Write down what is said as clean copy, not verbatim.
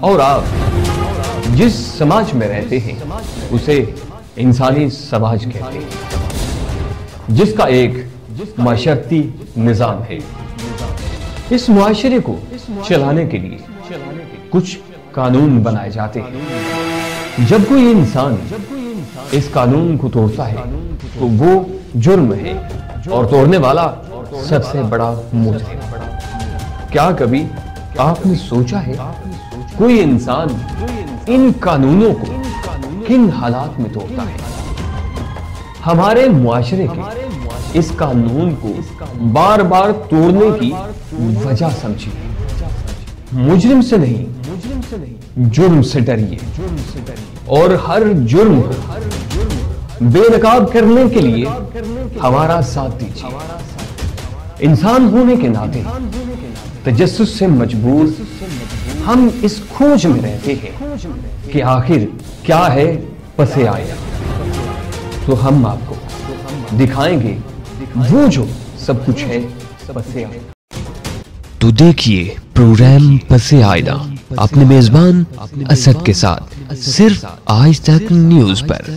اور آپ جس سماج میں رہتے ہیں اسے انسانی سماج کہتے ہیں، جس کا ایک معاشرتی نظام ہے۔ اس معاشرے کو چلانے کے لیے کچھ قانون بنائے جاتے ہیں۔ جب کوئی انسان اس قانون کو توڑتا ہے تو وہ جرم ہے اور توڑنے والا سب سے بڑا مجرم۔ کیا کبھی آپ نے سوچا ہے کوئی انسان ان قانونوں کو کن حالات میں توڑتا ہے؟ ہمارے معاشرے کے اس قانون کو بار بار توڑنے کی وجہ سمجھیے۔ مجرم سے نہیں، جرم سے ڈریے اور ہر جرم کو بے نقاب کرنے کے لیے ہمارا ساتھ دیجیے۔ انسان ہونے کے ناطے تجسس سے مجبور ہم اس کھوج میں رہتے ہیں کہ آخر کیا ہے پس آئندہ، تو ہم آپ کو دکھائیں گے وہ جو سب کچھ ہے پس آئندہ۔ تو دیکھیے پروگرام پس آئندہ اپنے میزبان اسد کے ساتھ صرف آج تک نیوز پر۔